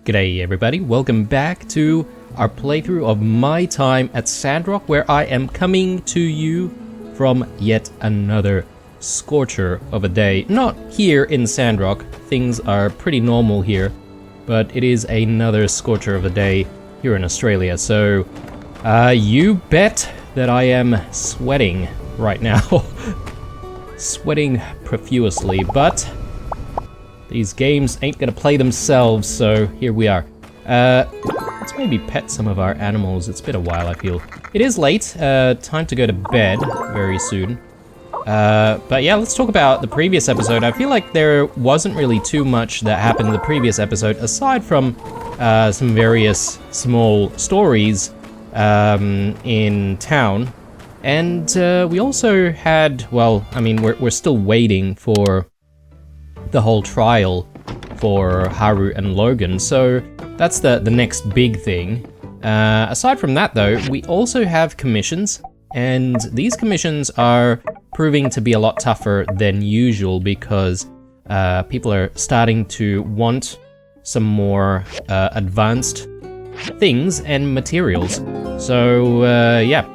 G'day everybody, welcome back to our playthrough of my time at Sandrock, where I am coming to you from yet another scorcher of a day. Not here in Sandrock, things are pretty normal here, but it is another scorcher of a day here in Australia, so you bet that I am sweating right now. Sweating profusely, but these games ain't gonna play themselves, so here we are. Let's maybe pet some of our animals. It's been a while, I feel. It is late, time to go to bed very soon. But yeah, let's talk about the previous episode. I feel like there wasn't really too much that happened in the previous episode, aside from some various small stories in town. And we also had, well, I mean, we're still waiting for the whole trial for Haru and Logan, so that's the next big thing. Aside from that though, we also have commissions, and these commissions are proving to be a lot tougher than usual because people are starting to want some more advanced things and materials. So yeah,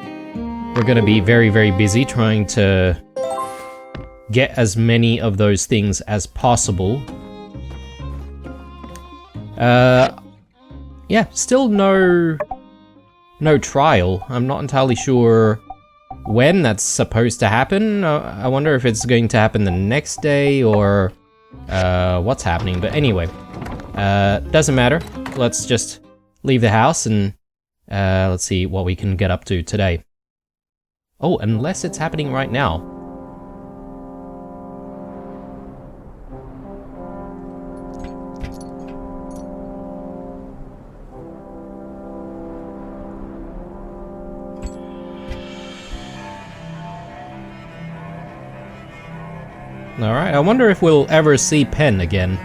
we're gonna be very, very busy trying to get as many of those things as possible. Yeah, still no trial. I'm not entirely sure when that's supposed to happen. I wonder if it's going to happen the next day or what's happening. But anyway, doesn't matter. Let's just leave the house and let's see what we can get up to today. Oh, unless it's happening right now. Alright, I wonder if we'll ever see Pen again.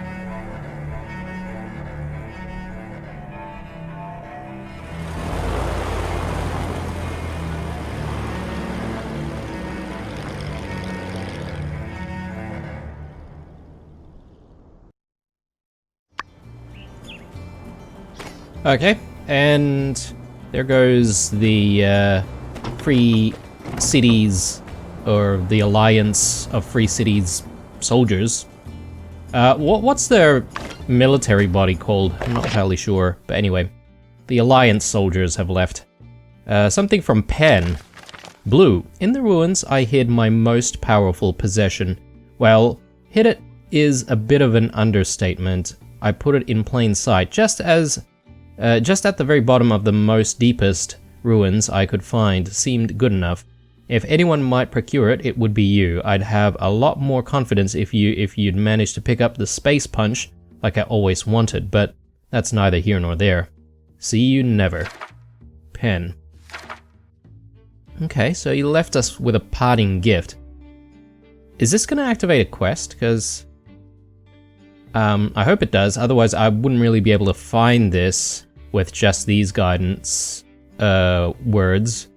Okay, and there goes the Free Cities, or the Alliance of Free Cities soldiers. What's their military body called? I'm not entirely sure, but anyway. The Alliance soldiers have left. Something from Pen. Blue. In the ruins, I hid my most powerful possession. Well, hid it is a bit of an understatement. I put it in plain sight, just at the very bottom of the most deepest ruins I could find. Seemed good enough. If anyone might procure it, it would be you. I'd have a lot more confidence if you'd managed to pick up the space punch like I always wanted, but that's neither here nor there. See you never. Pen. Okay, so you left us with a parting gift. Is this gonna activate a quest? Because I hope it does, otherwise I wouldn't really be able to find this with just these guidance words.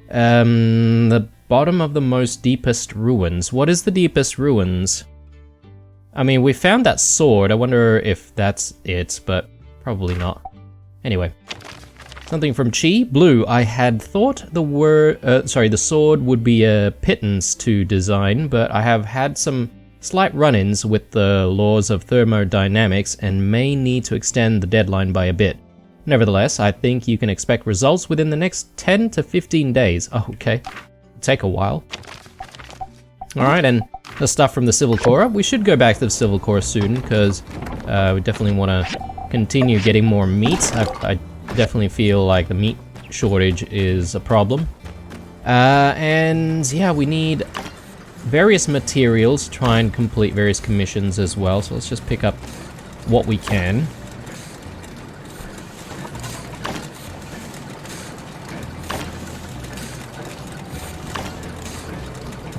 The bottom of the most deepest ruins. What is the deepest ruins? I mean, we found that sword. I wonder if that's it, but probably not. Anyway. Something from Chi. Blue. I had thought the sword would be a pittance to design, but I have had some slight run-ins with the laws of thermodynamics and may need to extend the deadline by a bit. Nevertheless, I think you can expect results within the next 10 to 15 days. Oh, okay. It'll take a while. Alright, and the stuff from the Civil Corps. We should go back to the Civil Corps soon, because we definitely want to continue getting more meat. I definitely feel like the meat shortage is a problem. And yeah, we need various materials to try and complete various commissions as well. So let's just pick up what we can.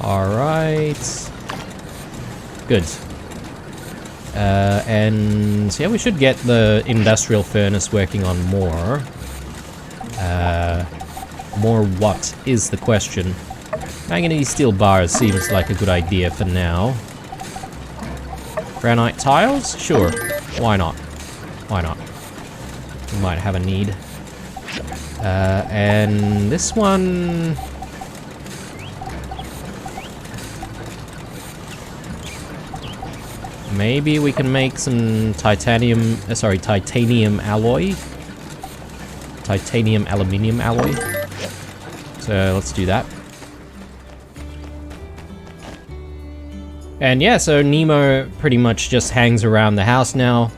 Alright. Good. And yeah, we should get the industrial furnace working on more. More what is the question? Manganese steel bars seems like a good idea for now. Granite tiles? Sure. Why not? Why not? we might have a need. And this one... maybe we can make some titanium alloy. Titanium aluminium alloy. So let's do that. And yeah, so Nemo pretty much just hangs around the house now.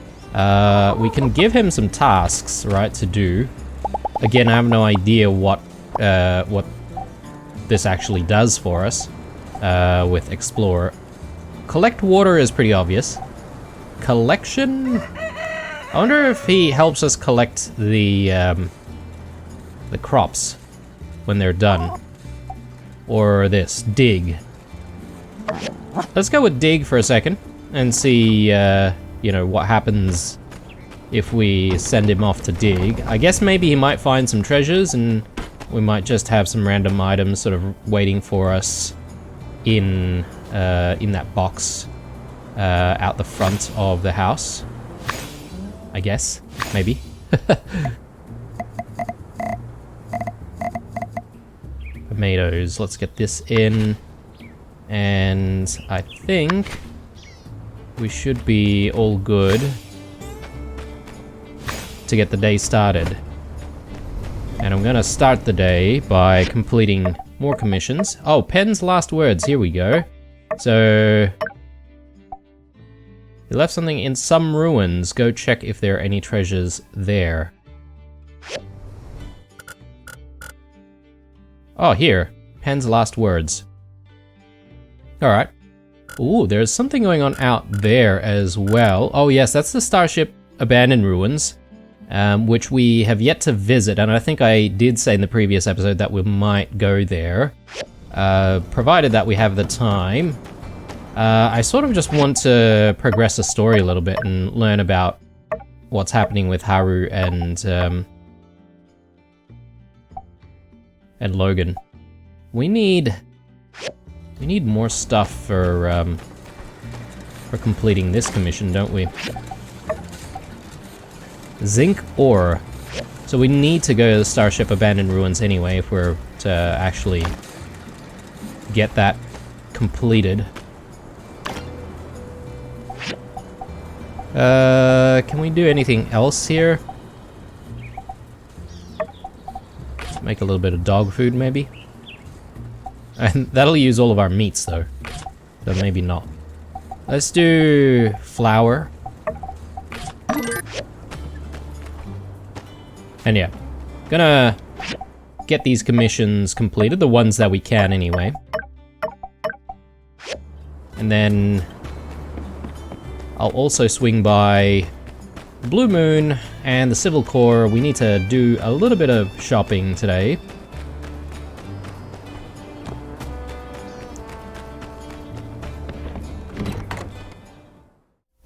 We can give him some tasks, right, to do. Again, I have no idea what this actually does for us with Explorer. Collect water is pretty obvious. Collection? I wonder if he helps us collect the crops when they're done. Or this, dig. Let's go with dig for a second and see, you know, what happens if we send him off to dig. I guess maybe he might find some treasures and we might just have some random items sort of waiting for us in that box out the front of the house. I guess, maybe. Tomatoes, let's get this in. And I think we should be all good to get the day started. And I'm gonna start the day by completing more commissions. Oh, Pen's last words, here we go. So, he left something in some ruins. Go check if there are any treasures there. Oh, here. Pen's last words. Alright. Ooh, there's something going on out there as well. Oh yes, that's the Starship Abandoned Ruins, which we have yet to visit, and I think I did say in the previous episode that we might go there, provided that we have the time. I sort of just want to progress the story a little bit and learn about what's happening with Haru and Logan. We need more stuff for completing this commission, don't we? Zinc ore. So we need to go to the Starship Abandoned Ruins anyway if we're to actually get that completed. Can we do anything else here? Let's make a little bit of dog food, maybe? And that'll use all of our meats, though. So maybe not. Let's do flour. And yeah, gonna get these commissions completed, the ones that we can anyway. And then I'll also swing by Blue Moon and the Civil Corps. We need to do a little bit of shopping today.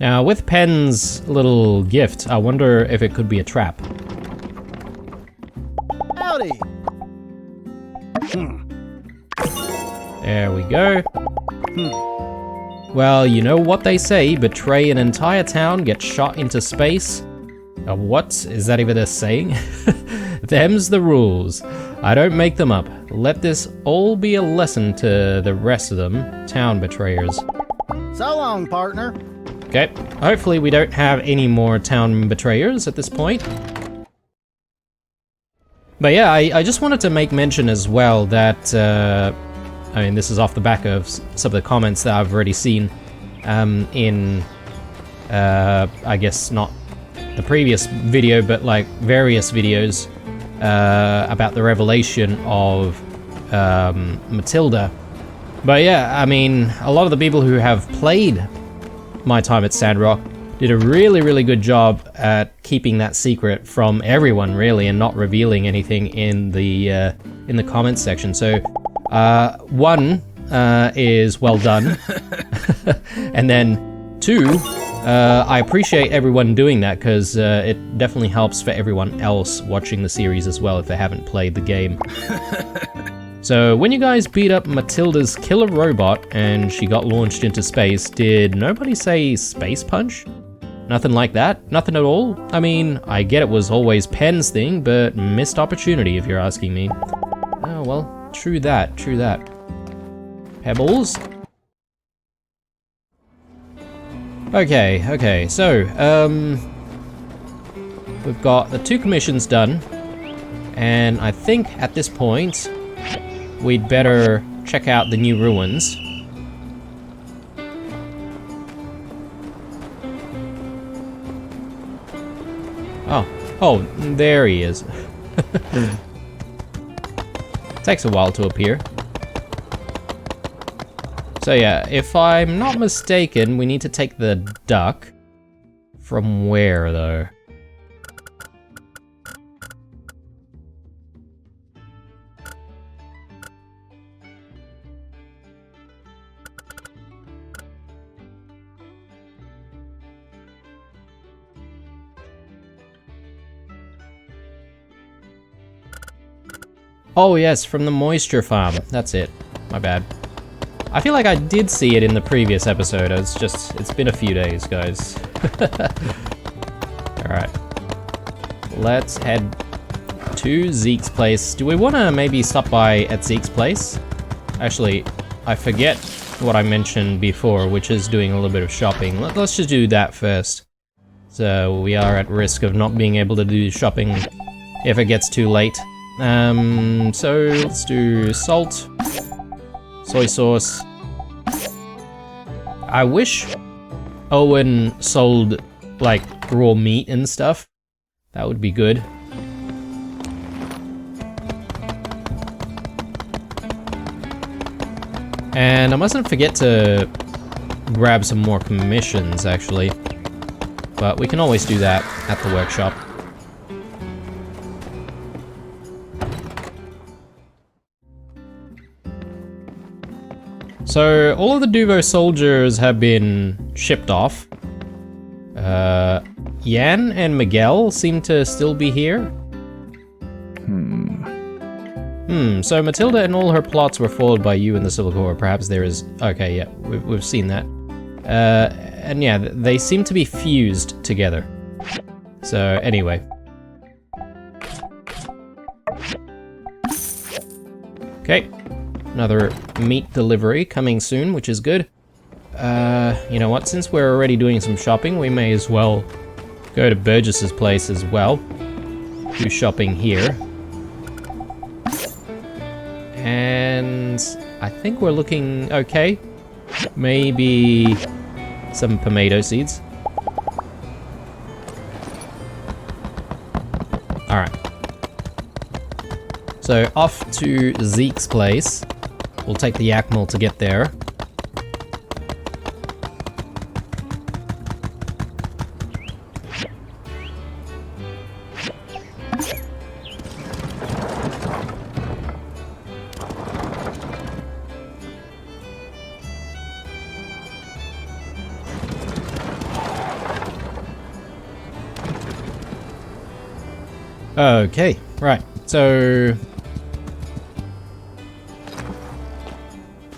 Now, with Pen's little gift, I wonder if it could be a trap. Howdy! There we go. Well, you know what they say, betray an entire town, get shot into space. What? Is that even a saying? Them's the rules. I don't make them up. Let this all be a lesson to the rest of them, town betrayers. So long, partner. Okay, hopefully we don't have any more town betrayers at this point. But yeah, I just wanted to make mention as well that, I mean, this is off the back of some of the comments that I've already seen in, I guess not the previous video, but like various videos about the revelation of Matilda. But yeah, I mean, a lot of the people who have played My Time at Sandrock did a really good job at keeping that secret from everyone, really, and not revealing anything in the comments section. So, one is well done, and then two, I appreciate everyone doing that because it definitely helps for everyone else watching the series as well if they haven't played the game. So, when you guys beat up Matilda's killer robot and she got launched into space, did nobody say space punch? Nothing like that? Nothing at all? I mean, I get it was always Pen's thing, but missed opportunity if you're asking me. Oh, well, true that, true that. Pebbles? Okay, so, we've got the 2 commissions done, and I think at this point, we'd better check out the new ruins. Oh, there he is. Takes a while to appear. So yeah, if I'm not mistaken, we need to take the duck. From where, though? Oh yes, from the moisture farm. That's it. My bad. I feel like I did see it in the previous episode. It's been a few days, guys. Alright. Let's head to Zeke's place. Do we want to maybe stop by at Zeke's place? Actually, I forget what I mentioned before, which is doing a little bit of shopping. Let's just do that first. So we are at risk of not being able to do shopping if it gets too late. So let's do salt, soy sauce. I wish Owen sold like raw meat and stuff. That would be good. And I mustn't forget to grab some more commissions actually, but we can always do that at the workshop. So, all of the Duvo soldiers have been shipped off. Yan and Miguel seem to still be here. So Matilda and all her plots were foiled by you and the Civil Corps. Perhaps there is... Okay, yeah, we've seen that. And yeah, they seem to be fused together. So, anyway. Okay. Another meat delivery coming soon, which is good. You know what, since we're already doing some shopping, we may as well go to Burgess's place as well. Do shopping here. And I think we're looking okay. Maybe some tomato seeds. Alright. So off to Zeke's place. We'll take the Yakmel to get there. Okay, right, so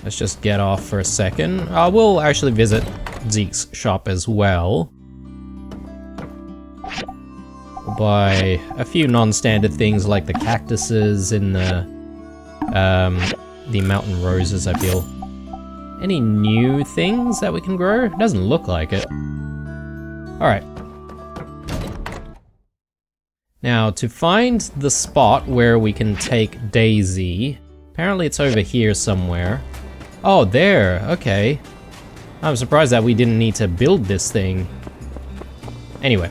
let's just get off for a second. We'll actually visit Zeke's shop as well. We'll buy a few non-standard things like the cactuses and the mountain roses, I feel. Any new things that we can grow? It doesn't look like it. Alright. Now, to find the spot where we can take Daisy, apparently it's over here somewhere. Oh, there, okay. I'm surprised that we didn't need to build this thing. Anyway.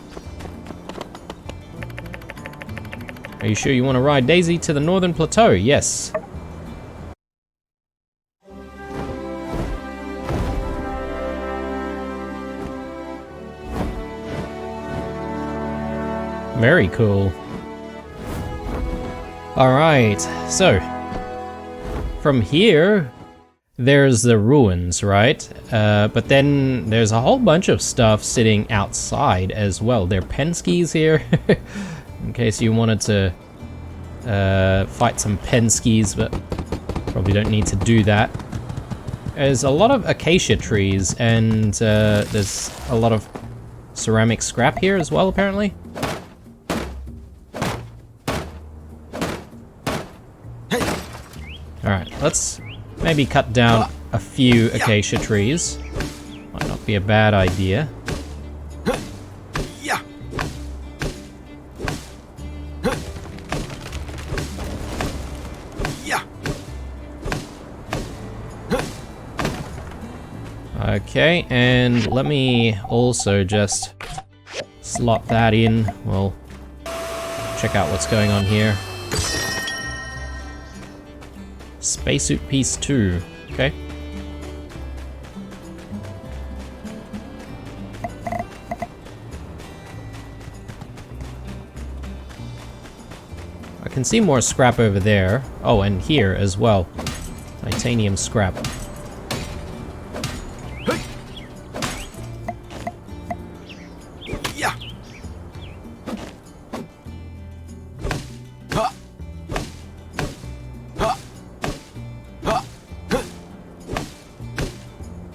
Are you sure you want to ride Daisy to the Northern Plateau? Yes. Very cool. Alright, so from here there's the ruins, right? But then there's a whole bunch of stuff sitting outside as well. There are Penskis here, in case you wanted to fight some Penskis, but probably don't need to do that. There's a lot of acacia trees, and there's a lot of ceramic scrap here as well, apparently. Alright, let's maybe cut down a few acacia trees. Might not be a bad idea. Okay, and let me also just slot that in. We'll check out what's going on here. Spacesuit piece 2. Okay. I can see more scrap over there. Oh, and here as well. Titanium scrap.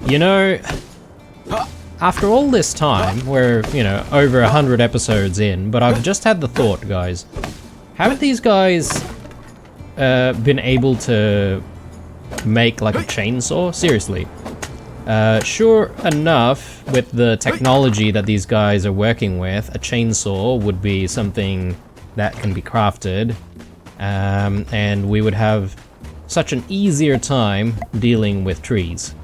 You know, after all this time, we're, you know, over 100 episodes in, but I've just had the thought, guys. Haven't these guys been able to make, like, a chainsaw? Seriously. Sure enough, with the technology that these guys are working with, a chainsaw would be something that can be crafted, and we would have such an easier time dealing with trees.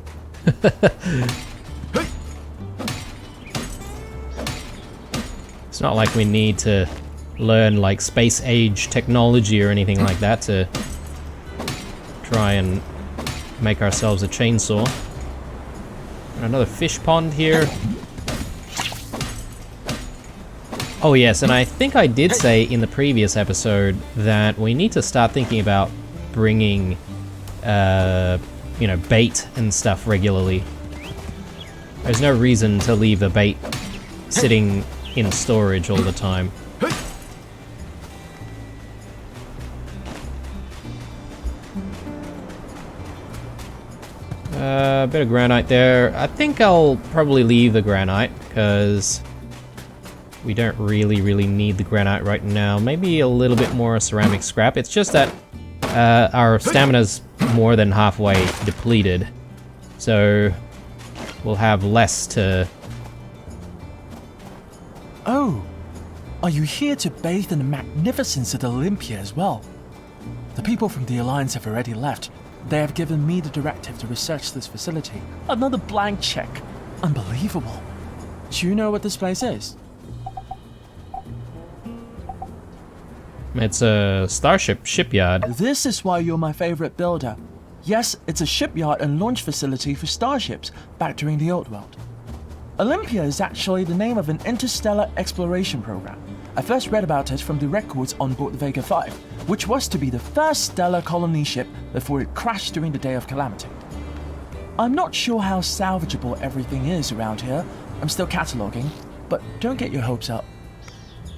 It's not like we need to learn like space age technology or anything like that to try and make ourselves a chainsaw. Another fish pond here. Oh yes, and I think I did say in the previous episode that we need to start thinking about bringing you know, bait and stuff regularly. There's no reason to leave the bait sitting in storage all the time. A bit of granite there. I think I'll probably leave the granite because we don't really need the granite right now. Maybe a little bit more ceramic scrap. It's just that our stamina's more than halfway depleted, so we'll have less to... Oh, are you here to bathe in the magnificence of Olympia as well? The people from the Alliance have already left. They have given me the directive to research this facility. Another blank check. Unbelievable. Do you know what this place is? It's a starship shipyard. This is why you're my favorite builder. Yes, it's a shipyard and launch facility for starships back during the old world. Olympia is actually the name of an interstellar exploration program. I first read about it from the records on board the Vega 5, which was to be the first stellar colony ship before it crashed during the Day of Calamity. I'm not sure how salvageable everything is around here. I'm still cataloging, but don't get your hopes up.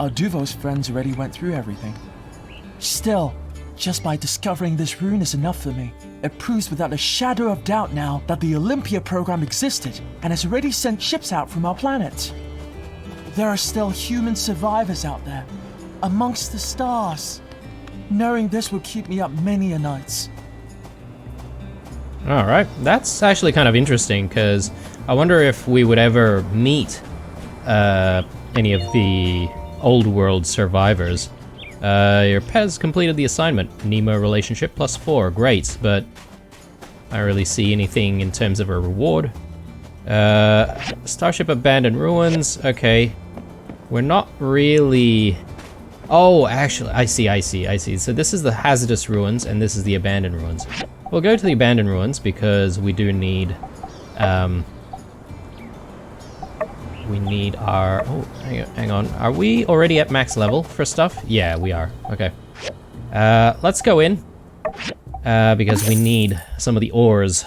Our Duvo's friends already went through everything. Still, just by discovering this rune is enough for me. It proves without a shadow of doubt now that the Olympia program existed and has already sent ships out from our planet. There are still human survivors out there, amongst the stars. Knowing this will keep me up many a nights. Alright, that's actually kind of interesting, because I wonder if we would ever meet any of the old world survivors. Your Pez completed the assignment. Nemo relationship +4. Great, but I don't really see anything in terms of a reward. Starship abandoned ruins. Okay. We're not really... Oh, actually, I see. So this is the hazardous ruins, and this is the abandoned ruins. We'll go to the abandoned ruins, because we do need... we need our... Oh, hang on. Are we already at max level for stuff? Yeah, we are. Okay. Let's go in. Because we need some of the ores.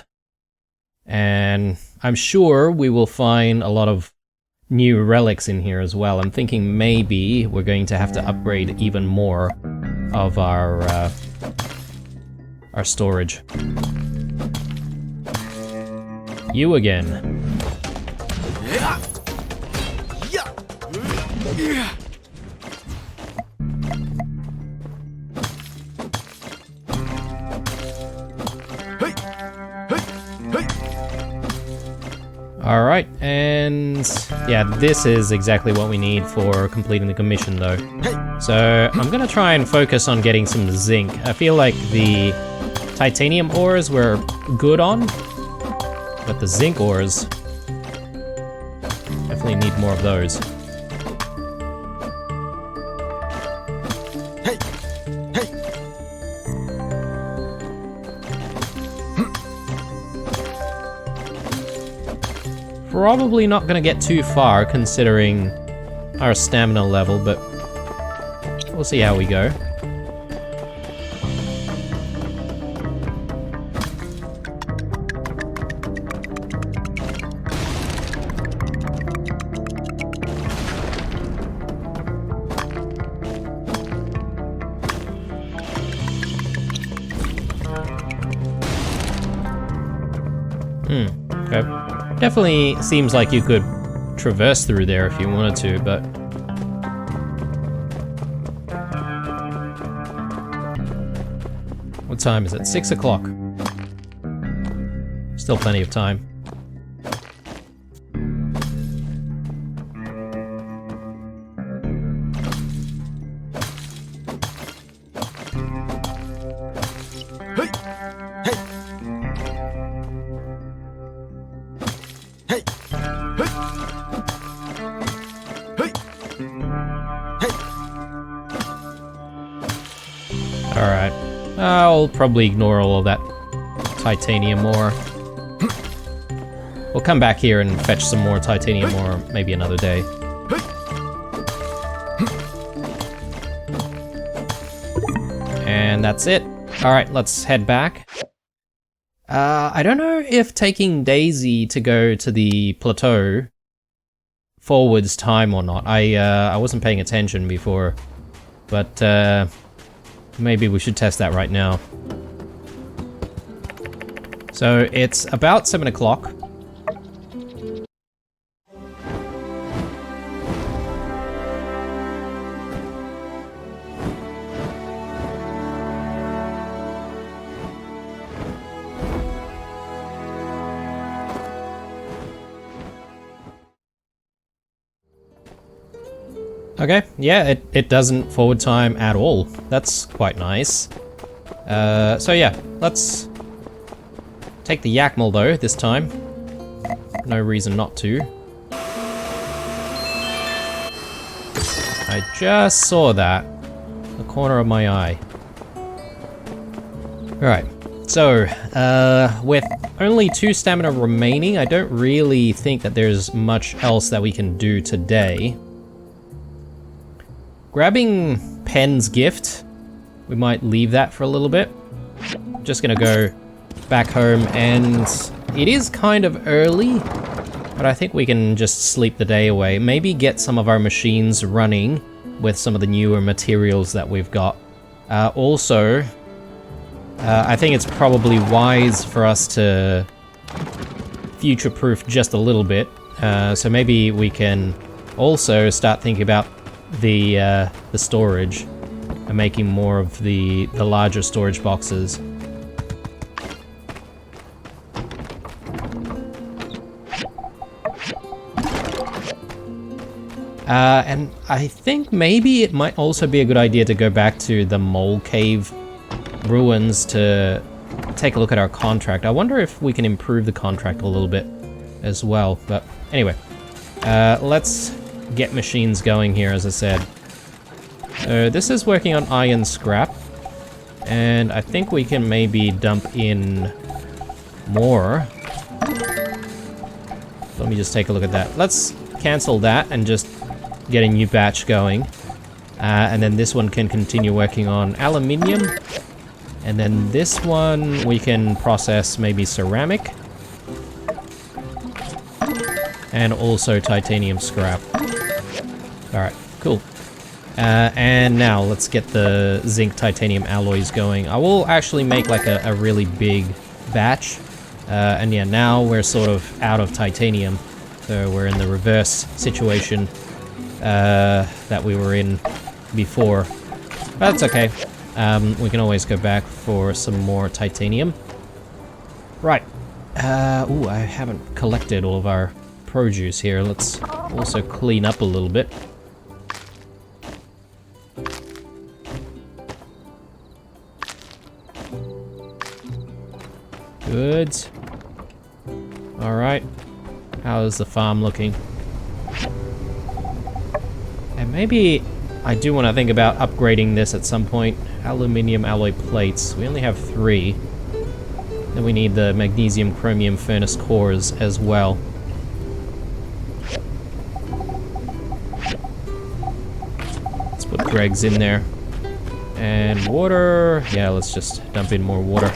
And I'm sure we will find a lot of new relics in here as well. I'm thinking maybe we're going to have to upgrade even more of our storage. You again. Alright, and yeah, this is exactly what we need for completing the commission though. So I'm gonna try and focus on getting some zinc. I feel like the titanium ores we're good on, but the zinc ores, definitely need more of those. Probably not gonna get too far considering our stamina level, but we'll see how we go. Okay. Definitely seems like you could traverse through there if you wanted to, but... What time is it? 6 o'clock. Still plenty of time. Alright, I'll probably ignore all of that titanium ore. We'll come back here and fetch some more titanium ore maybe another day. And that's it. Alright, let's head back. I don't know if taking Daisy to go to the plateau forwards time or not. I wasn't paying attention before, but maybe we should test that right now. So it's about 7 o'clock. Okay, yeah, it doesn't forward time at all. That's quite nice. So yeah, let's take the Yakmal though, this time. No reason not to. I just saw that. The corner of my eye. Alright, so, with only 2 stamina remaining, I don't really think that there's much else that we can do today. Grabbing Pen's gift, we might leave that for a little bit. Just gonna go back home, and it is kind of early, but I think we can just sleep the day away. Maybe get some of our machines running with some of the newer materials that we've got. Also, I think it's probably wise for us to future-proof just a little bit. So maybe we can also start thinking about the storage and making more of the larger storage boxes. And I think maybe it might also be a good idea to go back to the Mole Cave ruins to take a look at our contract. I wonder if we can improve the contract a little bit as well. But anyway, let's get machines going here, as I said. So this is working on iron scrap, and I think we can maybe dump in more. Let me just take a look at that. Let's cancel that and just get a new batch going. And then this one can continue working on aluminium. And then this one we can process maybe ceramic. And also titanium scrap. Alright, cool. And now let's get the zinc titanium alloys going. I will actually make like a really big batch. And yeah, now we're sort of out of titanium. So we're in the reverse situation. that we were in before. But that's okay. We can always go back for some more titanium. Right. Ooh, I haven't collected all of our produce here. Let's also clean up a little bit. Good. Alright. How is the farm looking? And maybe I do want to think about upgrading this at some point. Aluminium alloy plates. We only have 3. Then we need the magnesium chromium furnace cores as well. Let's put Greg's in there. And water. Yeah, let's just dump in more water.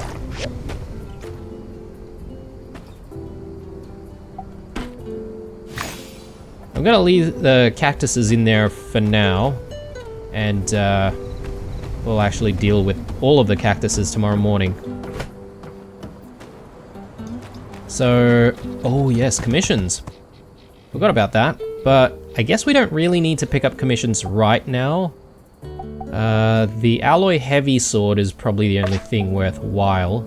I'm gonna leave the cactuses in there for now, and we'll actually deal with all of the cactuses tomorrow morning. So, oh yes, commissions. Forgot about that, but I guess we don't really need to pick up commissions right now. The alloy heavy sword is probably the only thing worthwhile.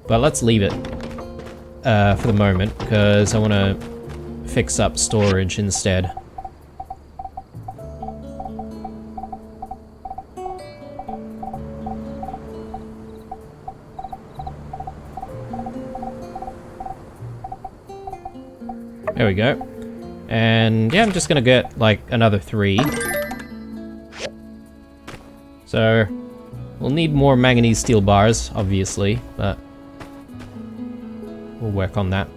But let's leave it. For the moment, because I want to fix up storage instead. There we go. And yeah, I'm just gonna get like another 3. So we'll need more manganese steel bars, obviously, but we'll work on that.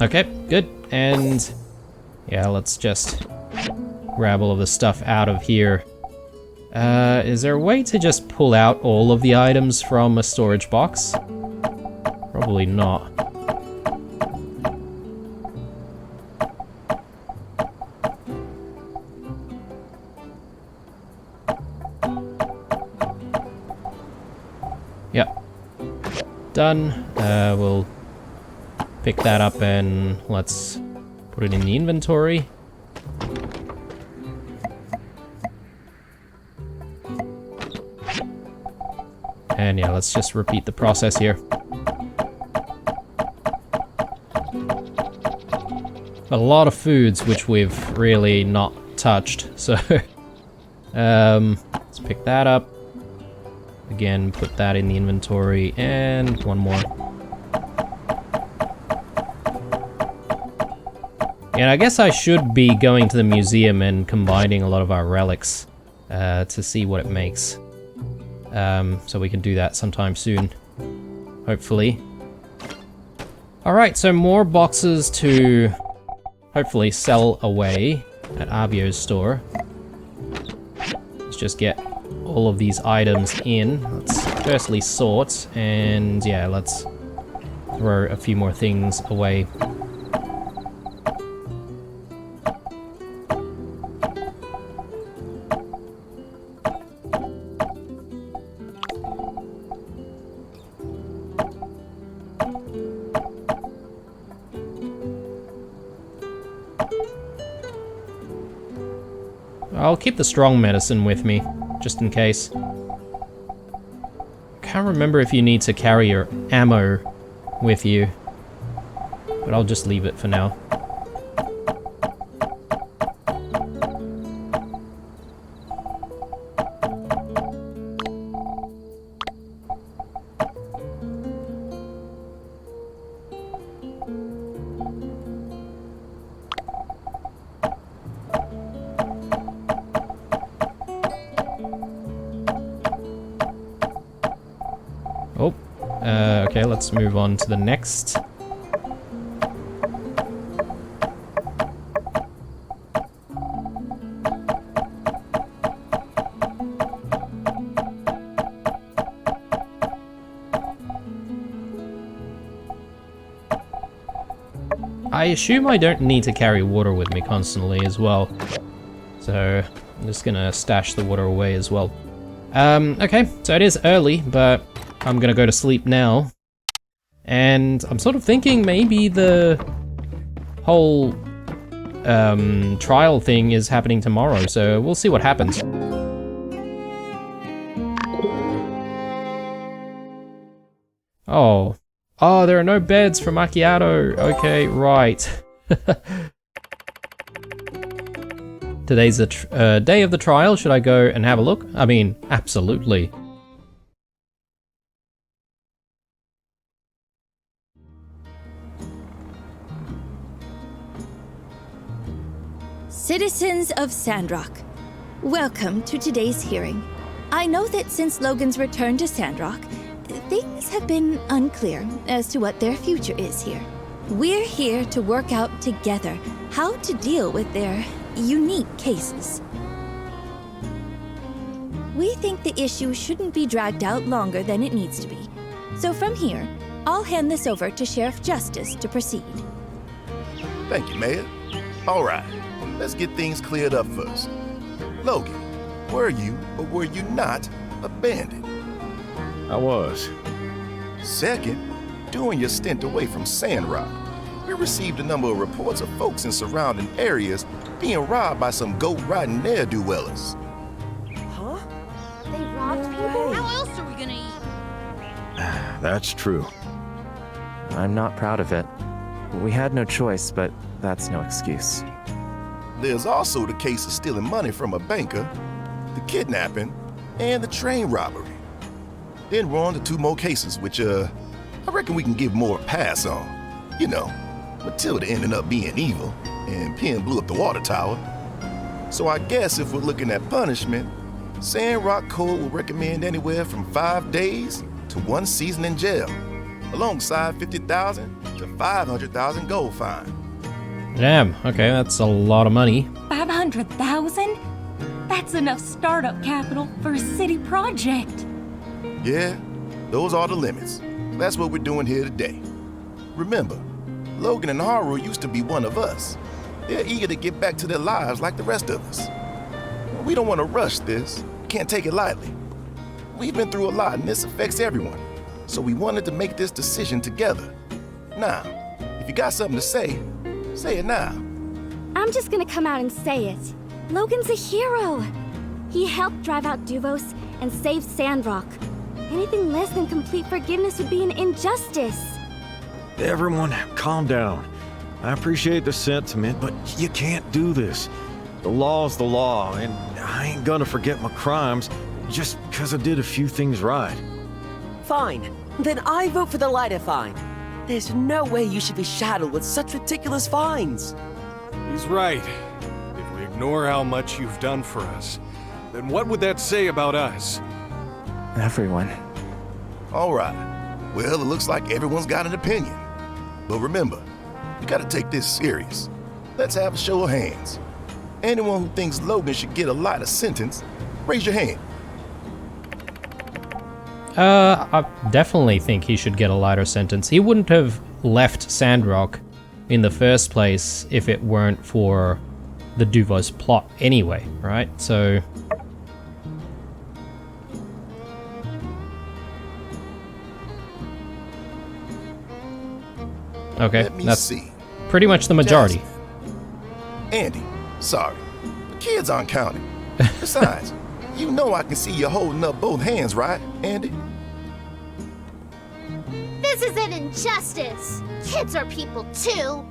Okay, good. And yeah, let's just grab all of the stuff out of here. Is there a way to just pull out all of the items from a storage box? Probably not. Yep. Done. We'll pick that up and let's put it in the inventory. And yeah, let's just repeat the process here. A lot of foods which we've really not touched, so let's pick that up. Again, put that in the inventory, and one more. And I guess I should be going to the museum and combining a lot of our relics to see what it makes. So we can do that sometime soon, hopefully. Alright, so more boxes to hopefully sell away at Avio's store. Let's just get all of these items in. Let's firstly sort, and yeah, let's throw a few more things away. I'll keep the strong medicine with me, just in case. Can't remember if you need to carry your ammo with you, but I'll just leave it for now. Okay, let's move on to the next. I assume I don't need to carry water with me constantly as well. So I'm just gonna stash the water away as well. Okay, so it is early, but I'm gonna go to sleep now. And I'm sort of thinking maybe the whole trial thing is happening tomorrow, so we'll see what happens. Oh. Oh, there are no beds for macchiato. Okay, right. Today's the day of the trial. Should I go and have a look? I mean, absolutely. Citizens of Sandrock, welcome to today's hearing. I know that since Logan's return to Sandrock, things have been unclear as to what their future is here. We're here to work out together how to deal with their unique cases. We think the issue shouldn't be dragged out longer than it needs to be. So from here, I'll hand this over to Sheriff Justice to proceed. Thank you, Mayor. All right, let's get things cleared up first. Logan, were you or were you not abandoned? I was. Second, during your stint away from Sandrock, we received a number of reports of folks in surrounding areas being robbed by some goat-riding ne'er-do-wellers. Huh? They robbed people? How else are we gonna eat? That's true. I'm not proud of it. We had no choice, but that's no excuse. There's also the case of stealing money from a banker, the kidnapping, and the train robbery. Then we're on to 2 more cases, which, I reckon we can give more a pass on. You know, Matilda ended up being evil, and Penn blew up the water tower. So I guess if we're looking at punishment, Sandrock Code will recommend anywhere from 5 days to 1 season in jail, alongside 50,000 to 500,000 gold fine. Damn, okay, that's a lot of money. 500,000? That's enough startup capital for a city project. Yeah, those are the limits. That's what we're doing here today. Remember, Logan and Haru used to be one of us. They're eager to get back to their lives like the rest of us. We don't want to rush this. We can't take it lightly. We've been through a lot and this affects everyone. So we wanted to make this decision together. Now, if you got something to say it now. I'm just gonna come out and say it. Logan's a hero. He helped drive out Duvos and save Sandrock. Anything less than complete forgiveness would be an injustice. Everyone, calm down. I appreciate the sentiment, but you can't do this. The law's the law, and I ain't gonna forget my crimes just because I did a few things right. Fine. Then I vote for the lighter fine. There's no way you should be shadowed with such ridiculous fines. He's right. If we ignore how much you've done for us, then what would that say about us? Everyone. All right. Well, it looks like everyone's got an opinion. But remember, you gotta take this serious. Let's have a show of hands. Anyone who thinks Logan should get a lighter sentence, raise your hand. I definitely think he should get a lighter sentence. He wouldn't have left Sandrock in the first place if it weren't for the Duvos plot anyway, right? So... Okay, that's pretty much the majority. Andy, sorry. The kids aren't counting. Besides, you know I can see you holding up both hands, right, Andy? This is an injustice. Kids are people too.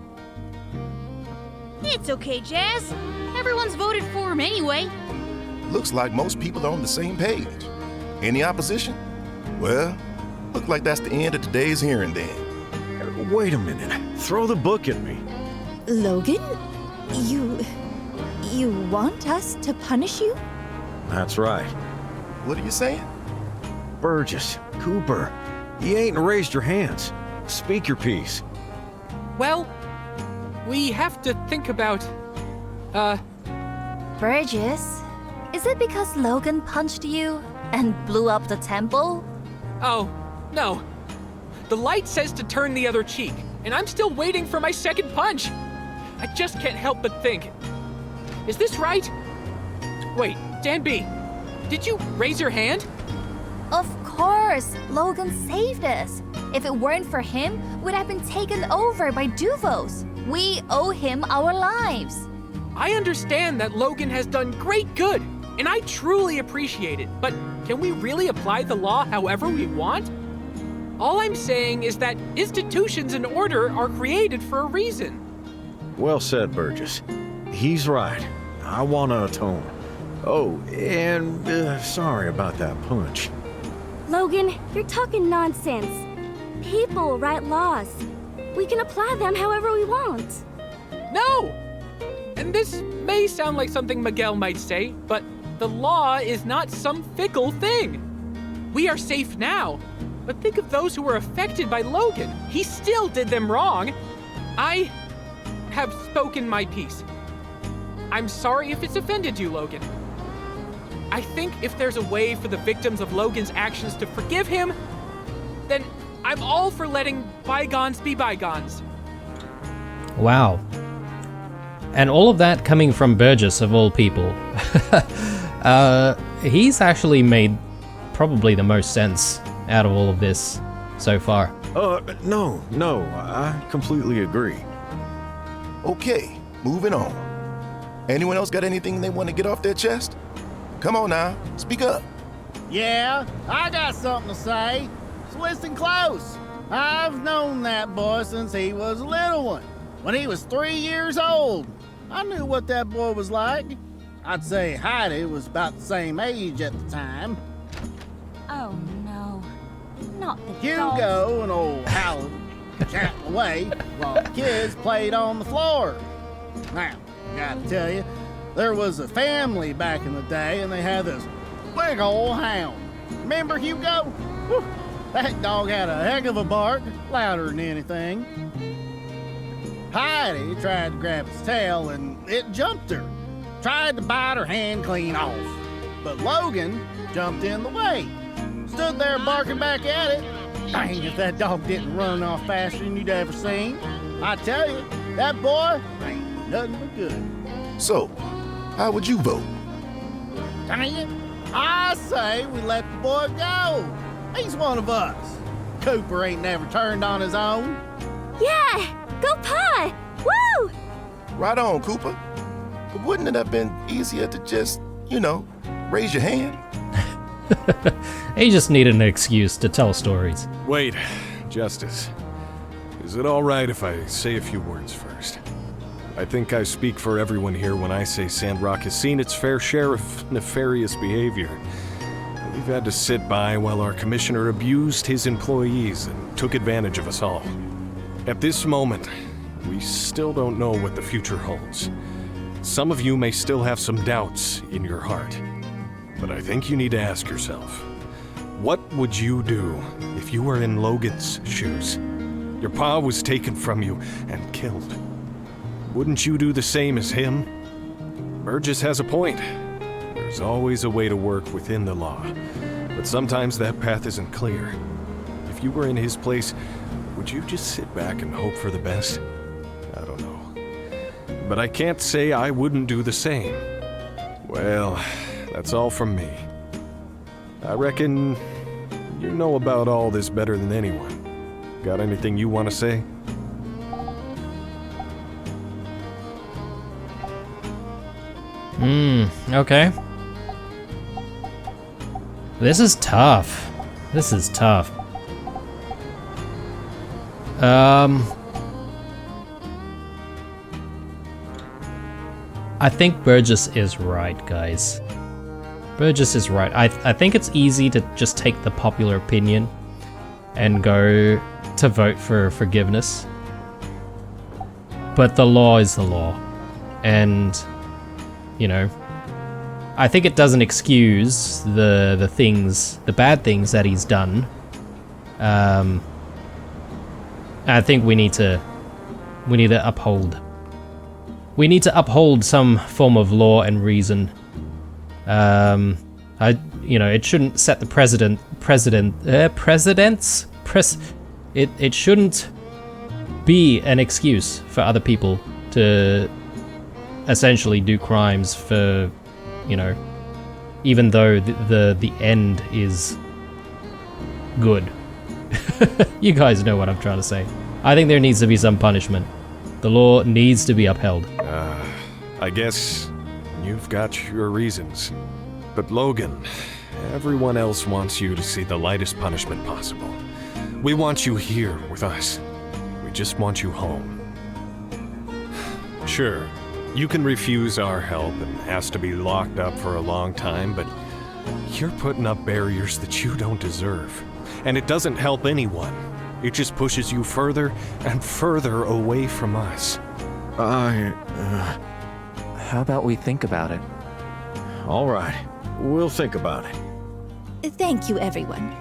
It's okay, Jazz. Everyone's voted for him anyway. Looks like most people are on the same page. Any opposition? Well, look like that's the end of today's hearing then. Wait a minute. Throw the book at me. Logan? You want us to punish you? That's right. What are you saying? Burgess, Cooper, You ain't raised your hands. Speak your piece. Well, we have to think about, Burgess, is it because Logan punched you and blew up the temple? Oh, no. The light says to turn the other cheek, and I'm still waiting for my second punch. I just can't help but think. Is this right? Wait, Dan B, did you raise your hand? Of course, Logan saved us. If it weren't for him, we'd have been taken over by Duvos. We owe him our lives. I understand that Logan has done great good, and I truly appreciate it, but can we really apply the law however we want? All I'm saying is that institutions and order are created for a reason. Well said, Burgess. He's right. I want to atone. Oh, and sorry about that punch. Logan, you're talking nonsense. People write laws. We can apply them however we want. No! And this may sound like something Miguel might say, but the law is not some fickle thing. We are safe now, but think of those who were affected by Logan. He still did them wrong. I have spoken my piece. I'm sorry if it's offended you, Logan. I think if there's a way for the victims of Logan's actions to forgive him, then I'm all for letting bygones be bygones. Wow. And all of that coming from Burgess, of all people. He's actually made probably the most sense out of all of this so far. No, I completely agree. Okay, moving on. Anyone else got anything they want to get off their chest? Come on now, speak up. Yeah, I got something to say. Swiss and close. I've known that boy since he was a little one. When he was 3 years old, I knew what that boy was like. I'd say Heidi was about the same age at the time. Oh no, not the Hugo dogs. and old Howard chatting away while the kids played on the floor. Now, gotta tell you, there was a family back in the day and they had this big old hound. Remember Hugo? Whew, that dog had a heck of a bark, louder than anything. Heidi tried to grab his tail and it jumped her. Tried to bite her hand clean off. But Logan jumped in the way. Stood there barking back at it. Dang, if that dog didn't run off faster than you'd ever seen. I tell you, that boy ain't nothing but good. So, how would you vote? Dang it, I say we let the boy go. He's one of us. Cooper ain't never turned on his own. Yeah, go Pa! Woo! Right on, Cooper. But wouldn't it have been easier to just, raise your hand? He just needed an excuse to tell stories. Wait, Justice. Is it all right if I say a few words first? I think I speak for everyone here when I say Sandrock has seen its fair share of nefarious behavior. We've had to sit by while our commissioner abused his employees and took advantage of us all. At this moment, we still don't know what the future holds. Some of you may still have some doubts in your heart. But I think you need to ask yourself, what would you do if you were in Logan's shoes? Your pa was taken from you and killed. Wouldn't you do the same as him? Burgess has a point. There's always a way to work within the law, but sometimes that path isn't clear. If you were in his place, would you just sit back and hope for the best? I don't know. But I can't say I wouldn't do the same. Well, that's all from me. I reckon you know about all this better than anyone. Got anything you want to say? Okay. This is tough. This is tough. I think Burgess is right, guys. Burgess is right. I think it's easy to just take the popular opinion and go to vote for forgiveness. But the law is the law. And, I think it doesn't excuse the bad things that he's done. I think we need to uphold. We need to uphold some form of law and reason. It shouldn't set the it shouldn't be an excuse for other people to essentially do crimes for, even though the end is good. You guys know what I'm trying to say. I think there needs to be some punishment. The law needs to be upheld. I guess you've got your reasons. But Logan, everyone else wants you to see the lightest punishment possible. We want you here with us. We just want you home. Sure, you can refuse our help and ask to be locked up for a long time, but you're putting up barriers that you don't deserve. And it doesn't help anyone. It just pushes you further and further away from us. How about we think about it? All right, we'll think about it. Thank you, everyone.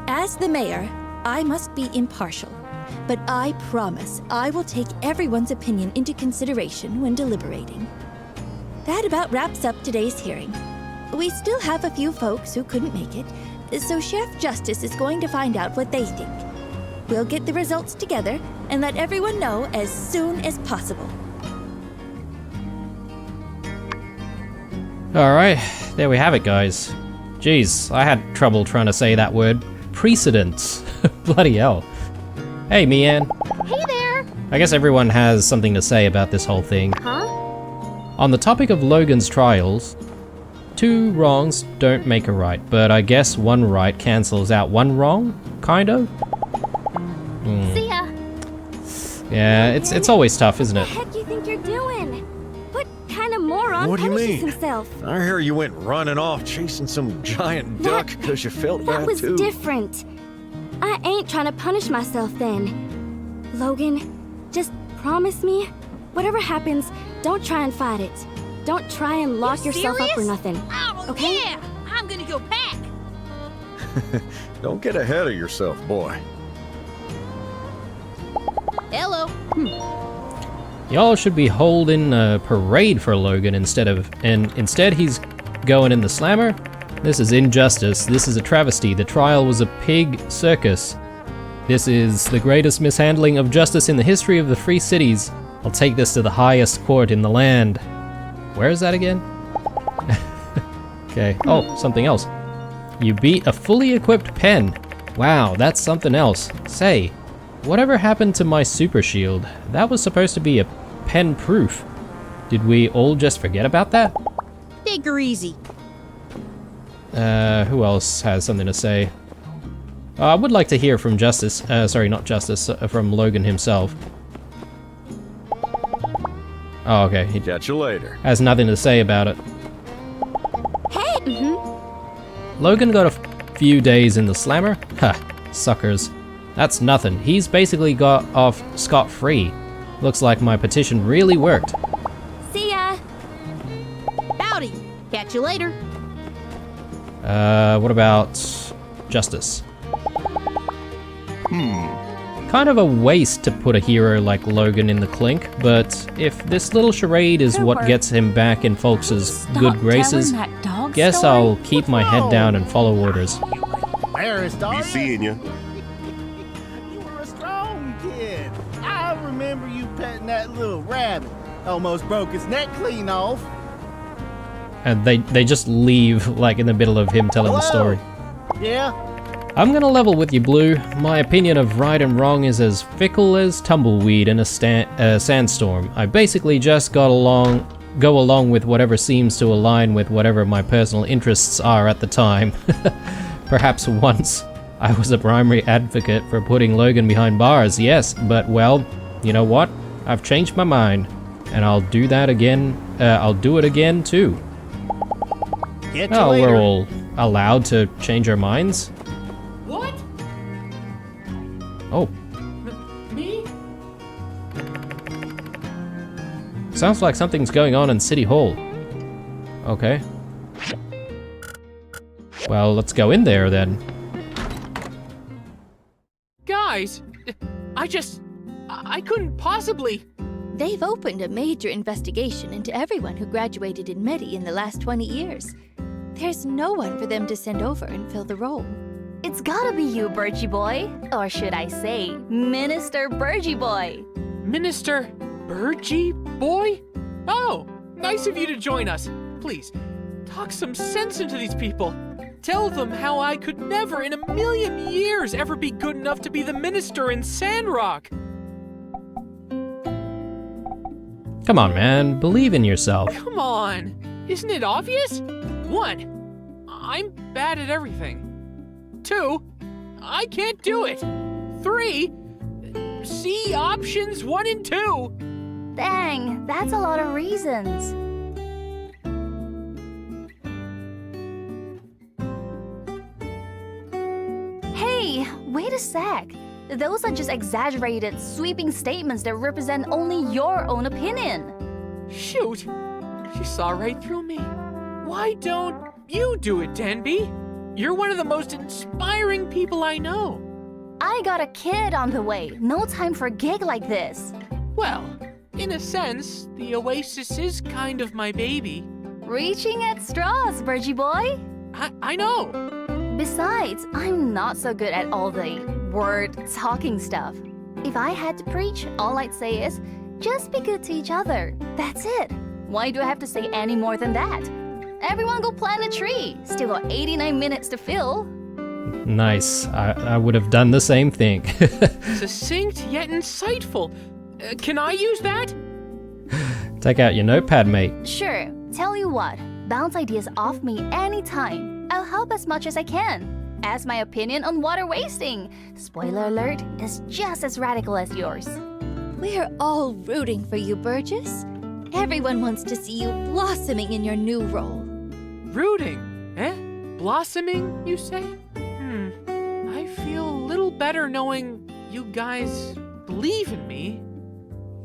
As the mayor, I must be impartial, but I promise I will take everyone's opinion into consideration when deliberating. That about wraps up today's hearing. We still have a few folks who couldn't make it, so Sheriff Justice is going to find out what they think. We'll get the results together and let everyone know as soon as possible. Alright, there we have it, guys. Jeez, I had trouble trying to say that word. Precedence. Bloody hell. Hey, Mian. Hey there! I guess everyone has something to say about this whole thing. Huh? On the topic of Logan's trials, 2 wrongs don't make a right, but I guess 1 right cancels out 1 wrong, kind of? See ya! Yeah, it's always tough, isn't it? What the heck do you think you're doing? What kind of moron What do you punishes mean? himself? I hear you went running off chasing some giant duck because you felt That bad was too. different. I ain't trying to punish myself then. Logan, just promise me, whatever happens, don't try and fight it. Don't try and lock yourself up or serious? nothing. Oh, Okay? yeah! I'm gonna go pack! Don't get ahead of yourself, boy. Hello. Y'all should be holding a parade for Logan instead he's going in the slammer. This is injustice. This is a travesty. The trial was a pig circus. This is the greatest mishandling of justice in the history of the Free Cities. I'll take this to the highest court in the land. Where is that again? Okay. Oh, something else. You beat a fully equipped pen. Wow, that's something else. Say, whatever happened to my super shield? That was supposed to be a pen proof. Did we all just forget about that? Take her easy. Who else has something to say? I would like to hear from Justice, sorry, not Justice, from Logan himself. Oh, okay. He Catch you later. has nothing to say about it. Hey! Logan got a few days in the slammer? Ha, suckers. That's nothing. He's basically got off scot-free. Looks like my petition really worked. See ya! Howdy. Catch you later. What about Justice? Kind of a waste to put a hero like Logan in the clink, but if this little charade is what gets him back in folks' good graces, guess I'll keep my head down and follow orders. Aristarchus? Be seeing you. You were a strong kid. I remember you petting that little rabbit. Almost broke its neck clean off. And they just leave, like, in the middle of him telling the story. Yeah? I'm gonna level with you, Blue. My opinion of right and wrong is as fickle as tumbleweed in a sandstorm. I basically just go along with whatever seems to align with whatever my personal interests are at the time. Perhaps once I was a primary advocate for putting Logan behind bars, yes, but well, you know what? I've changed my mind, and I'll do that again. I'll do it again too. Get you Oh, later. we're all allowed to change our minds. What? Oh, Me? sounds like something's going on in City Hall. Okay. Well, let's go in there then. guys, I couldn't possibly. They've opened a major investigation into everyone who graduated in Medi in the last 20 years. There's no one for them to send over and fill the role. It's gotta be you, Birchie Boy. Or should I say, Minister Birchie Boy. Minister Birchie Boy? Oh, nice of you to join us. Please, talk some sense into these people. Tell them how I could never in a million years ever be good enough to be the minister in Sandrock. Come on, man. Believe in yourself. Come on. Isn't it obvious? 1, I'm bad at everything. 2, I can't do it. 3, see options 1 and 2. Dang, that's a lot of reasons. Hey, wait a sec. Those are just exaggerated, sweeping statements that represent only your own opinion. Shoot, she saw right through me. Why don't you do it, Danby? You're one of the most inspiring people I know. I got a kid on the way. No time for a gig like this. Well, in a sense, the Oasis is kind of my baby. Reaching at straws, Birchie Boy. I know. Besides, I'm not so good at all the word-talking stuff. If I had to preach, all I'd say is, just be good to each other. That's it. Why do I have to say any more than that? Everyone go plant a tree. Still got 89 minutes to fill. Nice. I would have done the same thing. Succinct yet insightful. Can I use that? Take out your notepad, mate. Sure. Tell you what, bounce ideas off me anytime. I'll help as much as I can. Ask my opinion on water wasting. Spoiler alert, is just as radical as yours. We're all rooting for you, Burgess. Everyone wants to see you blossoming in your new role. Rooting? Eh? Blossoming, you say? I feel a little better knowing you guys believe in me.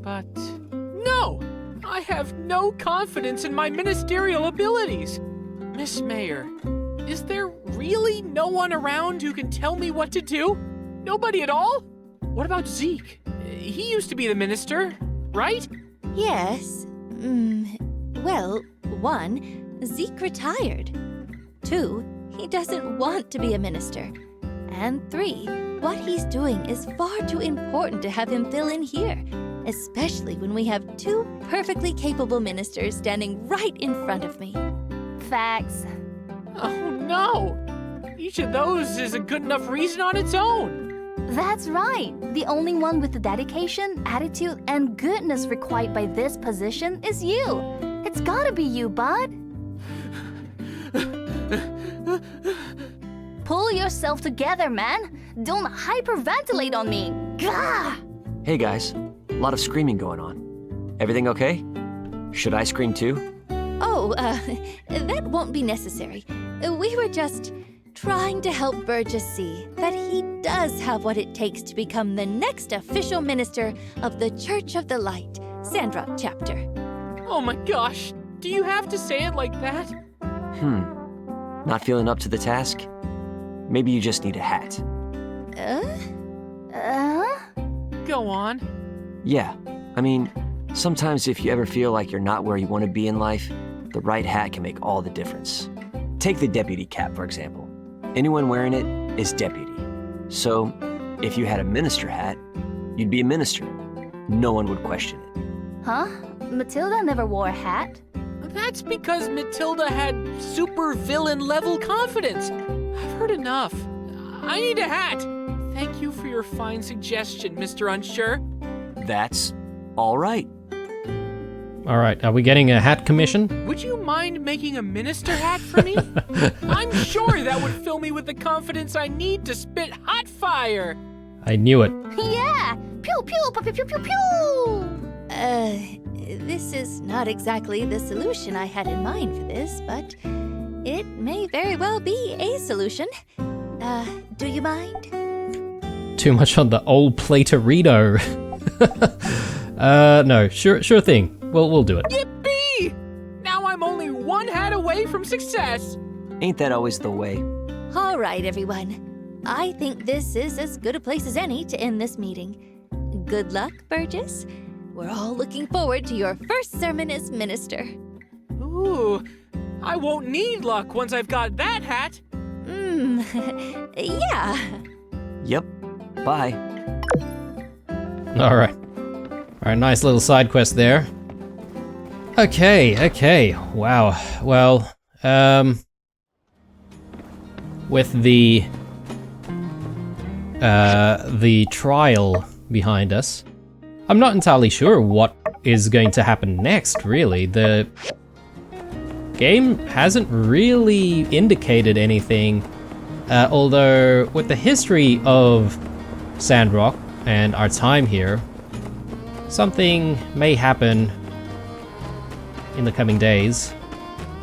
But no! I have no confidence in my ministerial abilities. Miss Mayor, is there really no one around who can tell me what to do? Nobody at all? What about Zeke? He used to be the minister, right? Yes. Well, 1, Zeke retired. 2, he doesn't want to be a minister. And 3, what he's doing is far too important to have him fill in here, especially when we have 2 perfectly capable ministers standing right in front of me. Facts. Oh no! Each of those is a good enough reason on its own. That's right. The only one with the dedication, attitude, and goodness required by this position is you. It's gotta be you, bud. Pull yourself together, man. Don't hyperventilate on me. Gah! Hey guys, a lot of screaming going on. Everything okay? Should I scream too? Oh, that won't be necessary. We were just trying to help Burgess see that he does have what it takes to become the next official minister of the Church of the Light, Sandrock chapter. Oh my gosh, do you have to say it like that? Not feeling up to the task? Maybe you just need a hat. Go on. Yeah, I mean, sometimes if you ever feel like you're not where you want to be in life, the right hat can make all the difference. Take the deputy cap, for example. Anyone wearing it is deputy. So, if you had a minister hat, you'd be a minister. No one would question it. Huh? Matilda never wore a hat. That's because Matilda had super villain level confidence. I've heard enough. I need a hat. Thank you for your fine suggestion, Mr. Unsure. That's all right. All right, are we getting a hat commission? Would you mind making a minister hat for me? I'm sure that would fill me with the confidence I need to spit hot fire. I knew it. Yeah! Pew pew pew pew pew pew! This is not exactly the solution I had in mind for this, but it may very well be a solution. Do you mind? Too much on the old Platerito. No, sure thing. We'll do it. Yippee! Now I'm only one hat away from success. Ain't that always the way? All right, everyone. I think this is as good a place as any to end this meeting. Good luck, Burgess. We're all looking forward to your first sermon as minister. Ooh, I won't need luck once I've got that hat. Yeah. Yep. Bye. Alright. Alright, nice little side quest there. Okay. Wow. Well, with the trial behind us, I'm not entirely sure what is going to happen next, really. The game hasn't really indicated anything, although with the history of Sandrock and our time here, something may happen in the coming days,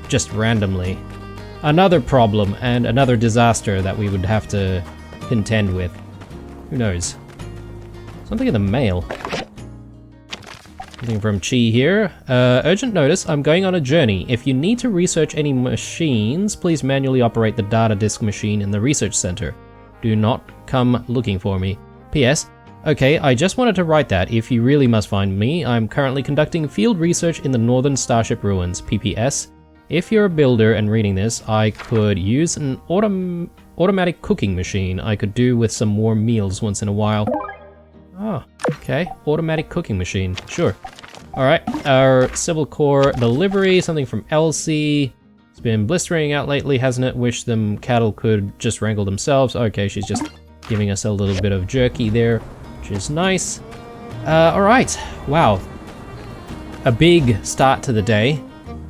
just randomly. Another problem and another disaster that we would have to contend with. Who knows? Something in the mail. Something from Chi here. Urgent notice, I'm going on a journey. If you need to research any machines, please manually operate the data disk machine in the research center. Do not come looking for me. P.S. Okay, I just wanted to write that. If you really must find me, I'm currently conducting field research in the northern Starship ruins. PPS. If you're a builder and reading this, I could use an automatic cooking machine. I could do with some warm meals once in a while. Oh, okay. Automatic cooking machine. Sure. Alright, our Civil Core delivery, something from Elsie. It's been blistering out lately, hasn't it? Wish them cattle could just wrangle themselves. Okay, she's just giving us a little bit of jerky there, which is nice. Alright. Wow. A big start to the day.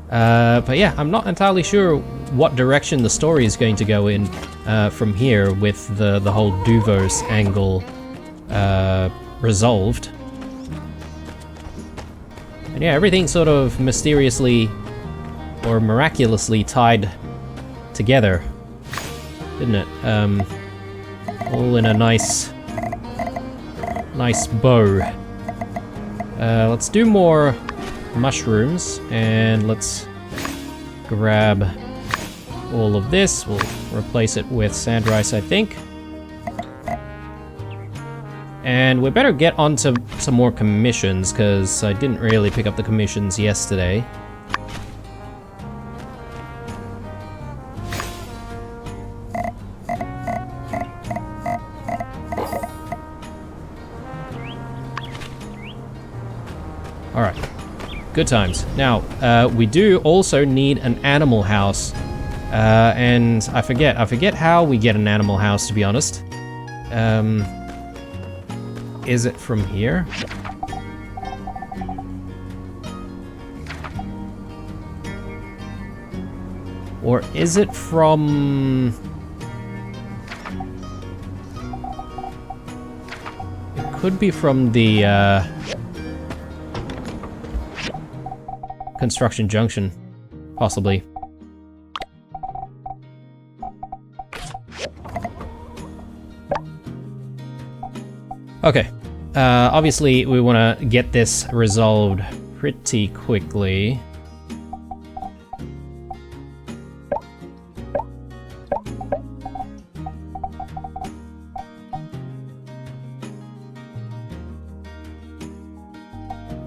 But yeah, I'm not entirely sure what direction the story is going to go in from here with the whole Duvos angle resolved. And yeah, everything sort of mysteriously or miraculously tied together, didn't it? All in a nice bow. Let's do more mushrooms, and let's grab all of this. We'll replace it with sand rice, I think. And we better get onto some more commissions, because I didn't really pick up the commissions yesterday. Alright. Good times. Now, we do also need an animal house. And I forget how we get an animal house, to be honest. Is it from here? Or is it from... It could be from the, Construction Junction, possibly. Okay, obviously we want to get this resolved pretty quickly.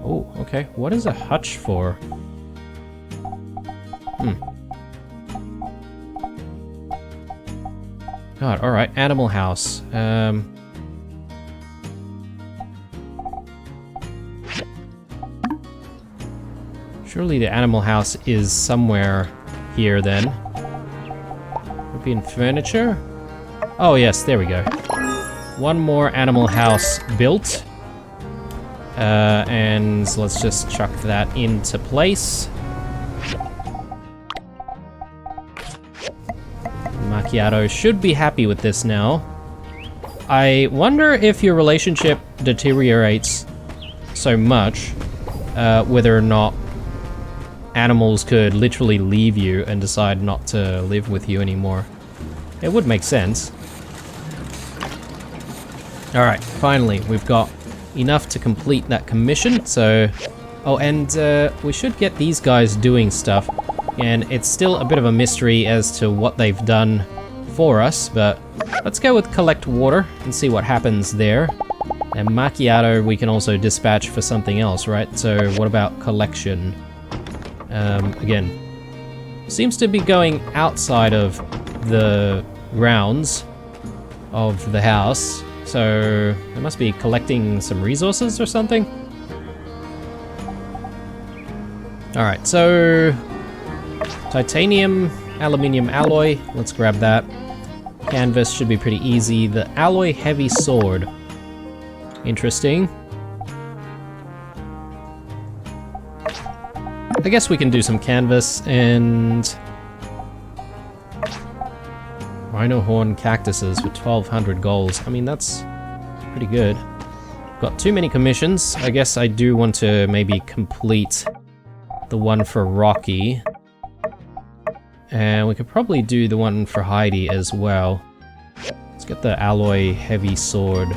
Oh, okay, what is a hutch for? God, alright, animal house. Surely the animal house is somewhere here then. Would be in furniture? Oh yes, there we go. One more animal house built. And let's just chuck that into place. Macchiato should be happy with this now. I wonder if your relationship deteriorates so much, whether or not animals could literally leave you and decide not to live with you anymore. It would make sense. Alright, finally, we've got enough to complete that commission, so... Oh, and we should get these guys doing stuff. And it's still a bit of a mystery as to what they've done for us, but let's go with collect water and see what happens there. And macchiato we can also dispatch for something else, right? So what about collection? Again, seems to be going outside of the grounds of the house, so it must be collecting some resources or something. Alright, so titanium, aluminium alloy, let's grab that. Canvas should be pretty easy. The alloy heavy sword, interesting. I guess we can do some canvas and rhino horn cactuses for 1200 golds. I mean, that's pretty good. Got too many commissions. I guess I do want to maybe complete the one for Rocky. And we could probably do the one for Heidi as well. Let's get the alloy heavy sword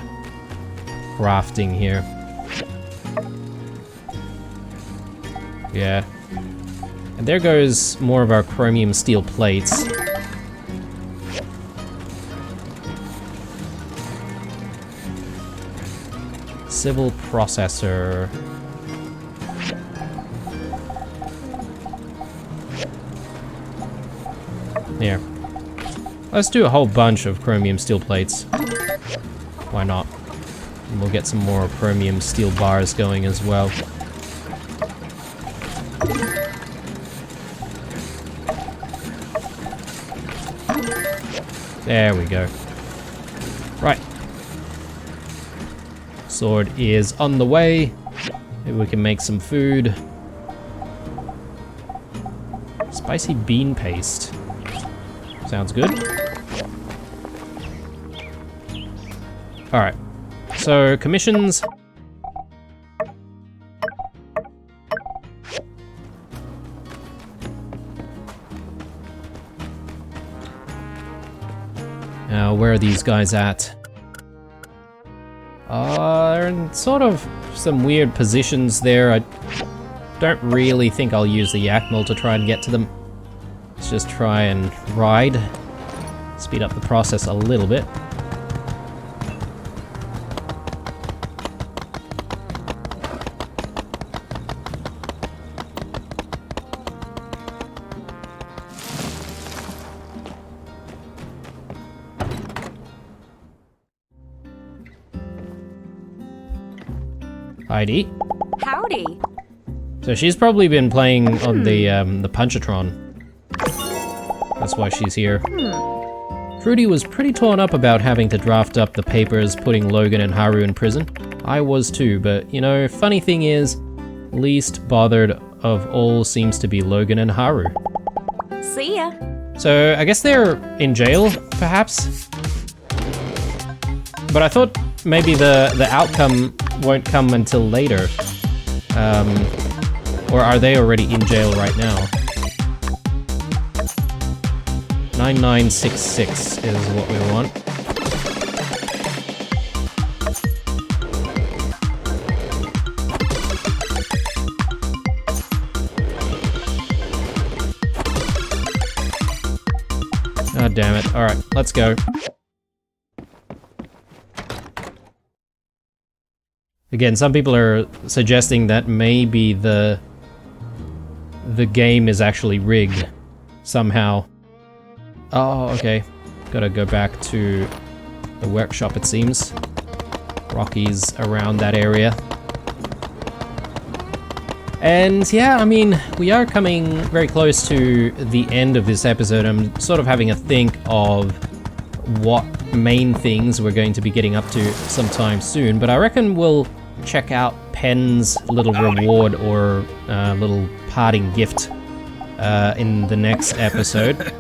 crafting here. Yeah. And there goes more of our chromium steel plates. Civil processor. Here. Let's do a whole bunch of chromium steel plates. Why not? And we'll get some more chromium steel bars going as well. There we go. Right. Sword is on the way. Maybe we can make some food. Spicy bean paste. Sounds good. Alright. So, commissions. Now, where are these guys at? They're in sort of some weird positions there. I don't really think I'll use the yak mill to try and get to them. Let's just try and ride. Speed up the process a little bit. Heidi. Howdy. So she's probably been playing on the Punchatron. That's why she's here. Trudy was pretty torn up about having to draft up the papers putting Logan and Haru in prison. I was too, but you know, funny thing is, least bothered of all seems to be Logan and Haru. See ya. So I guess they're in jail, perhaps? But I thought maybe the outcome won't come until later. Or are they already in jail right now? 9966 is what we want. Oh, damn it. Alright, let's go. Again, some people are suggesting that maybe the game is actually rigged somehow. Oh, okay. Gotta go back to the workshop, it seems. Rocky's around that area. And yeah, I mean, we are coming very close to the end of this episode. I'm sort of having a think of what main things we're going to be getting up to sometime soon, but I reckon we'll check out Pen's little reward or little parting gift in the next episode.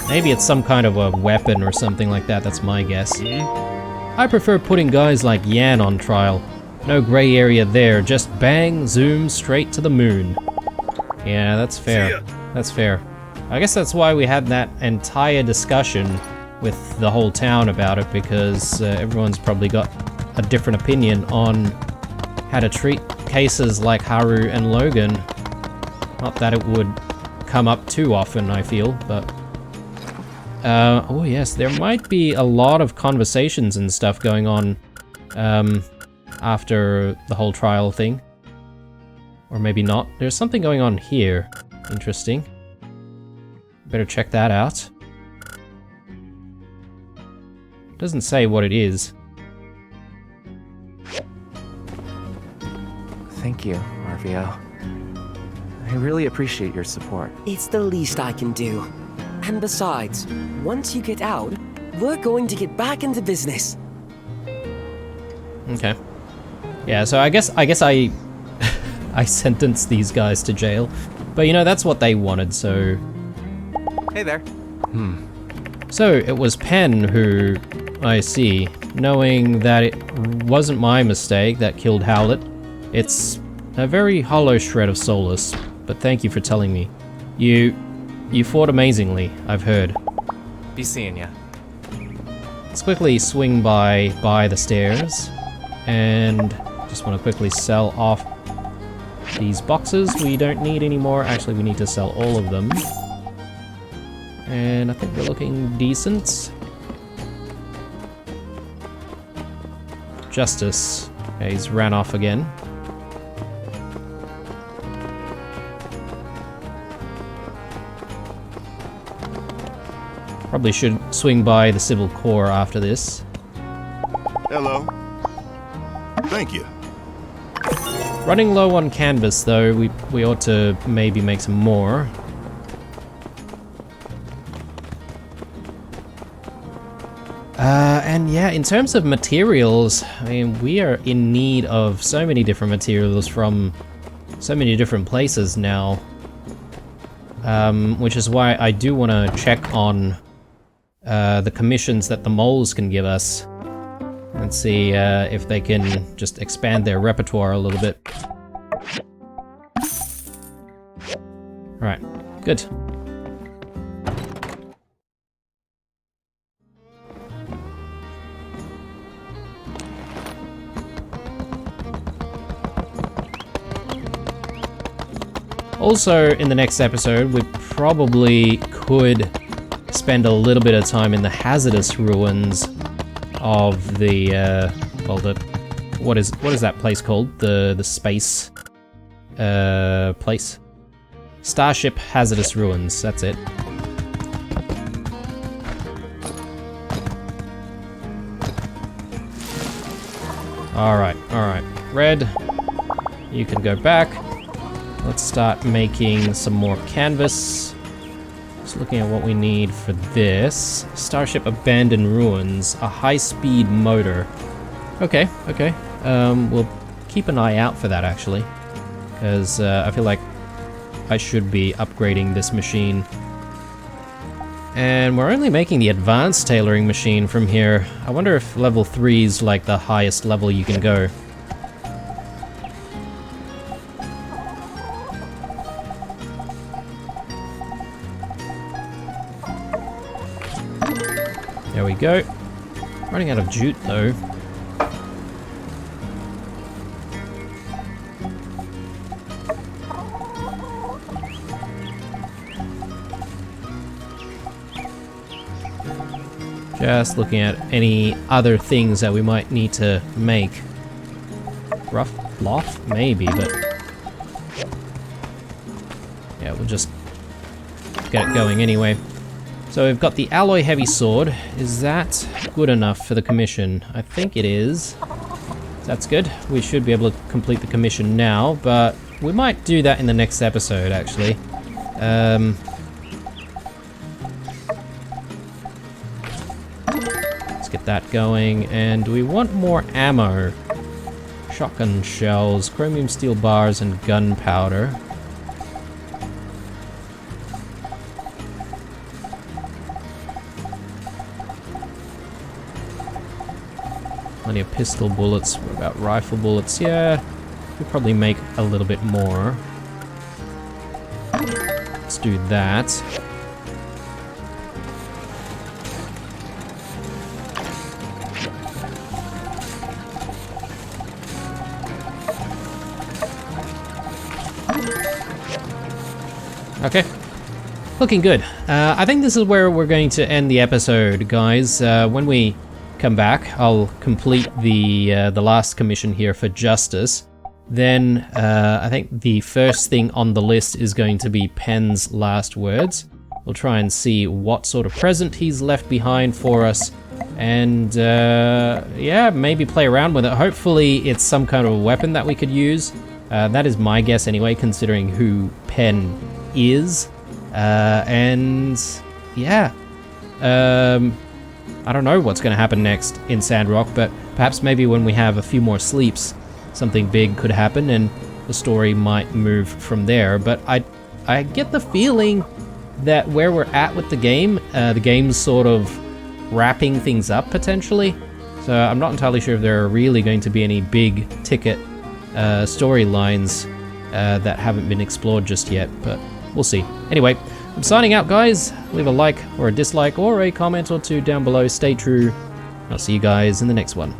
Maybe it's some kind of a weapon or something like that, that's my guess. I prefer putting guys like Yan on trial. No gray area there, just bang, zoom, straight to the moon. Yeah, that's fair. That's fair. I guess that's why we had that entire discussion with the whole town about it, because everyone's probably got a different opinion on how to treat cases like Haru and Logan. Not that it would come up too often, I feel, but Oh yes, there might be a lot of conversations and stuff going on after the whole trial thing. Or maybe not. There's something going on here. Interesting. Better check that out. Doesn't say what it is. Thank you, RVO. I really appreciate your support. It's the least I can do. And besides, once you get out, we're going to get back into business. Okay. Yeah, so I guess I I sentenced these guys to jail. But you know, that's what they wanted, so... Hey there. So, it was Penn who, I see, knowing that it wasn't my mistake that killed Howlett. It's a very hollow shred of solace, but thank you for telling me. You fought amazingly, I've heard. Be seeing ya. Let's quickly swing by the stairs, and just want to quickly sell off these boxes we don't need anymore. Actually, we need to sell all of them. And I think we're looking decent. Justice. Okay, he's ran off again. Probably should swing by the Civil Corps after this. Hello. Thank you. Running low on canvas, though, we ought to maybe make some more. And yeah, in terms of materials, I mean, we are in need of so many different materials from so many different places now. Which is why I do want to check on the commissions that the moles can give us. And see if they can just expand their repertoire a little bit. Right, good. Also, in the next episode, we probably could spend a little bit of time in the hazardous ruins of the, well, what is that place called? The space, place? Starship Hazardous Ruins, that's it. Alright. Red, you can go back. Let's start making some more canvas. Just looking at what we need for this. Starship Abandoned Ruins, a high-speed motor. Okay. We'll keep an eye out for that, actually. Because I feel like I should be upgrading this machine. And we're only making the advanced tailoring machine from here. I wonder if level 3 is like the highest level you can go. There we go. Running out of jute though. Just looking at any other things that we might need to make. Rough loft? Maybe, but... yeah, we'll just get it going anyway. So we've got the alloy heavy sword. Is that good enough for the commission? I think it is. That's good. We should be able to complete the commission now, but we might do that in the next episode, actually. Let's get that going. And do we want more ammo? Shotgun shells, chromium steel bars, and gunpowder. Plenty of pistol bullets. What about rifle bullets? Yeah, we'll probably make a little bit more. Let's do that. Okay. looking good. I think this is where we're going to end the episode, guys. When we come back, I'll complete the last commission here for Justice. Then I think the first thing on the list is going to be Penn's last words. We'll try and see what sort of present he's left behind for us. And yeah, maybe play around with it. Hopefully it's some kind of a weapon that we could use. That is my guess anyway, considering who Penn is. And yeah, I don't know what's going to happen next in Sandrock, but perhaps maybe when we have a few more sleeps, something big could happen and the story might move from there. But I get the feeling that where we're at with the game's sort of wrapping things up potentially. So I'm not entirely sure if there are really going to be any big ticket storylines that haven't been explored just yet, but we'll see. Anyway, I'm signing out, guys. Leave a like or a dislike or a comment or two down below. Stay true. I'll see you guys in the next one.